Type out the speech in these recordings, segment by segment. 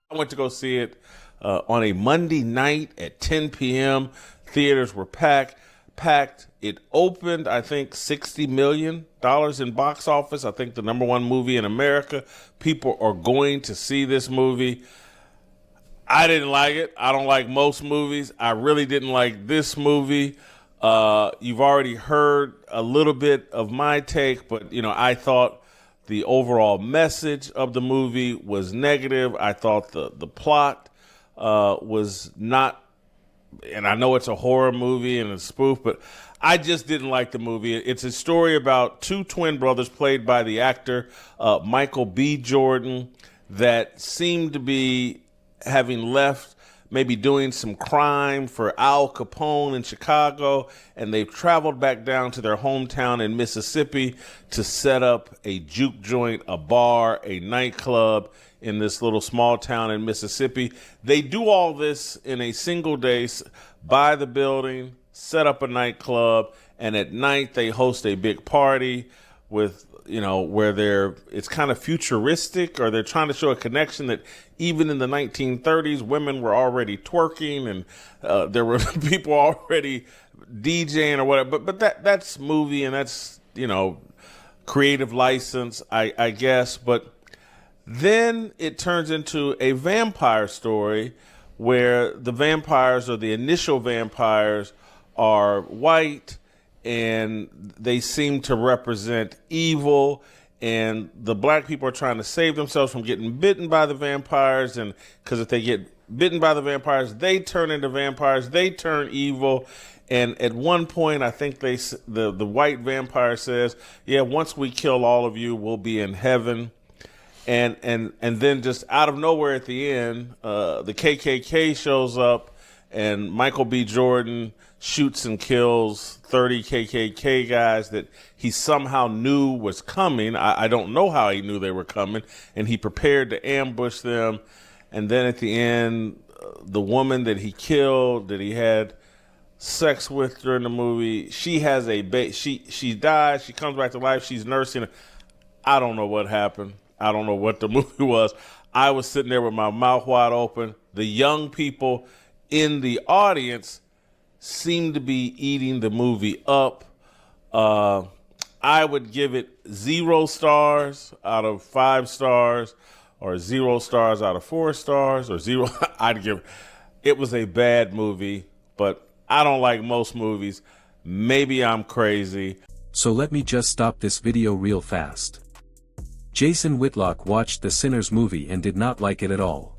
I went to go see it on a Monday night at 10 p.m. Theaters were packed. It opened, I think, $60 million in box office. I think the number one movie in America. People are going to see this movie. I didn't like it. I don't like most movies. I really didn't like this movie. You've already heard a little bit of my take, but I thought the overall message of the movie was negative. I thought the plot was not, and I know it's a horror movie and a spoof, but I just didn't like the movie. It's a story about two twin brothers played by the actor Michael B. Jordan that seemed to be having left, maybe doing some crime for Al Capone in Chicago, and they've traveled back down to their hometown in Mississippi to set up a juke joint, a bar, a nightclub in this little small town in Mississippi. They do all this in a single day, buy the building, set up a nightclub, and at night they host a big party with where it's kind of futuristic, or they're trying to show a connection that even in the 1930s, women were already twerking and there were people already DJing or whatever. But that's movie, and that's, creative license, I guess. But then it turns into a vampire story where the vampires, or the initial vampires, are white, and they seem to represent evil, and the black people are trying to save themselves from getting bitten by the vampires, and because if they get bitten by the vampires, they turn into vampires, they turn evil. And at one point, I think the white vampire says, yeah, once we kill all of you, we'll be in heaven. And then just out of nowhere at the end, the KKK shows up, and Michael B. Jordan shoots and kills 30 KKK guys that he somehow knew was coming. I don't know how he knew they were coming, and he prepared to ambush them. And then at the end, the woman that he killed, that he had sex with during the movie, she has a she dies, she comes back to life, she's nursing her. I don't know what happened. I don't know what the movie was. I was sitting there with my mouth wide open. The young people in the audience seemed to be eating the movie up. I would give it 0 stars out of 5 stars, or 0 stars out of 4 stars, or 0. It was a bad movie, but I don't like most movies. Maybe I'm crazy. So let me just stop this video real fast. Jason Whitlock watched the Sinners movie and did not like it at all.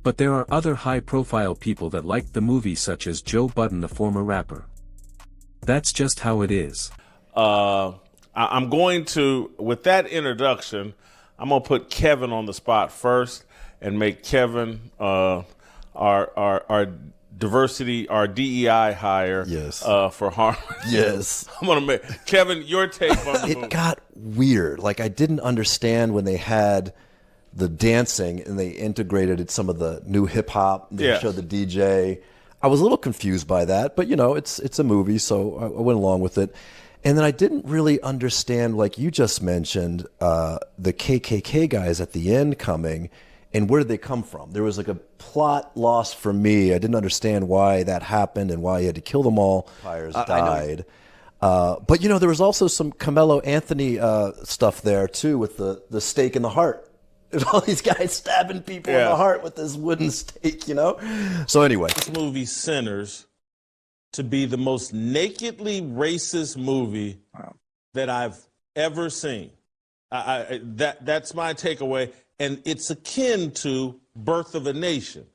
But there are other high-profile people that liked the movie, such as Joe Budden, the former rapper. That's just how it is. I'm going to, with that introduction, I'm going to put Kevin on the spot first and make Kevin our diversity, our DEI hire. Yes. For Harmony. Yes. I'm going to make, Kevin, your take on the movie. It got weird. Like, I didn't understand when they had the dancing and they integrated some of the new hip hop. They showed the DJ. I was a little confused by that, but it's a movie, so I went along with it. And then I didn't really understand, like you just mentioned, the KKK guys at the end coming, and where did they come from? There was like a plot loss for me. I didn't understand why that happened and why he had to kill them all. Fires died. But there was also some Carmelo Anthony stuff there too, with the stake in the heart. There's all these guys stabbing people in the heart with this wooden stake, So anyway. This movie Sinners to be the most nakedly racist movie that I've ever seen. That's my takeaway. And it's akin to Birth of a Nation.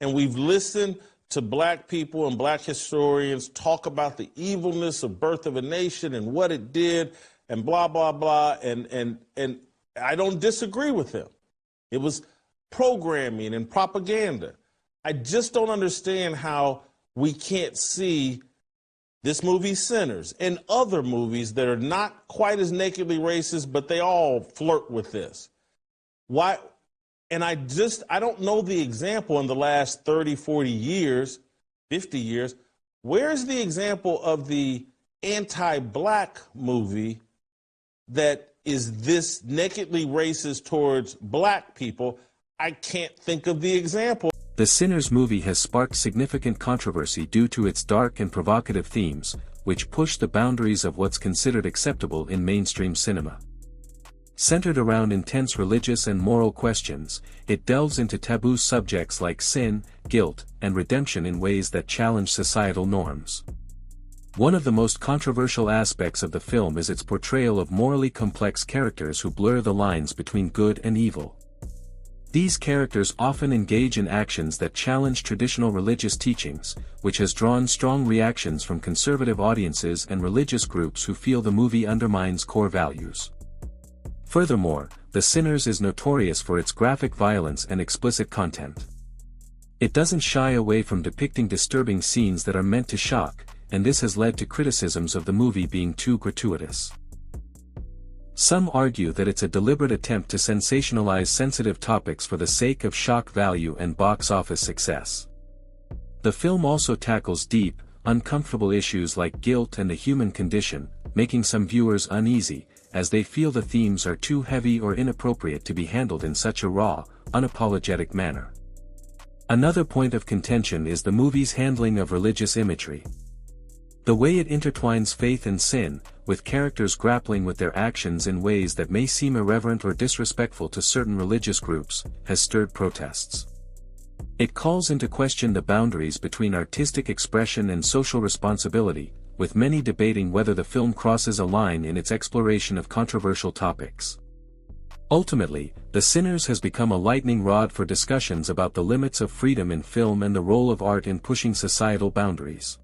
And we've listened to black people and black historians talk about the evilness of Birth of a Nation and what it did and blah, blah, blah. And I don't disagree with them. It was programming and propaganda. I just don't understand how we can't see this movie Sinners and other movies that are not quite as nakedly racist, but they all flirt with this. Why? And I don't know the example in the last 30, 40 years, 50 years. Where's the example of the anti-black movie that is this nakedly racist towards black people? I can't think of the example. The Sinners movie has sparked significant controversy due to its dark and provocative themes, which push the boundaries of what's considered acceptable in mainstream cinema. Centered around intense religious and moral questions, it delves into taboo subjects like sin, guilt, and redemption in ways that challenge societal norms. One of the most controversial aspects of the film is its portrayal of morally complex characters who blur the lines between good and evil. These characters often engage in actions that challenge traditional religious teachings, which has drawn strong reactions from conservative audiences and religious groups who feel the movie undermines core values. Furthermore, The Sinners is notorious for its graphic violence and explicit content. It doesn't shy away from depicting disturbing scenes that are meant to shock, and this has led to criticisms of the movie being too gratuitous. Some argue that it's a deliberate attempt to sensationalize sensitive topics for the sake of shock value and box office success. The film also tackles deep, uncomfortable issues like guilt and the human condition, making some viewers uneasy, as they feel the themes are too heavy or inappropriate to be handled in such a raw, unapologetic manner. Another point of contention is the movie's handling of religious imagery. The way it intertwines faith and sin, with characters grappling with their actions in ways that may seem irreverent or disrespectful to certain religious groups, has stirred protests. It calls into question the boundaries between artistic expression and social responsibility, with many debating whether the film crosses a line in its exploration of controversial topics. Ultimately, The Sinners has become a lightning rod for discussions about the limits of freedom in film and the role of art in pushing societal boundaries.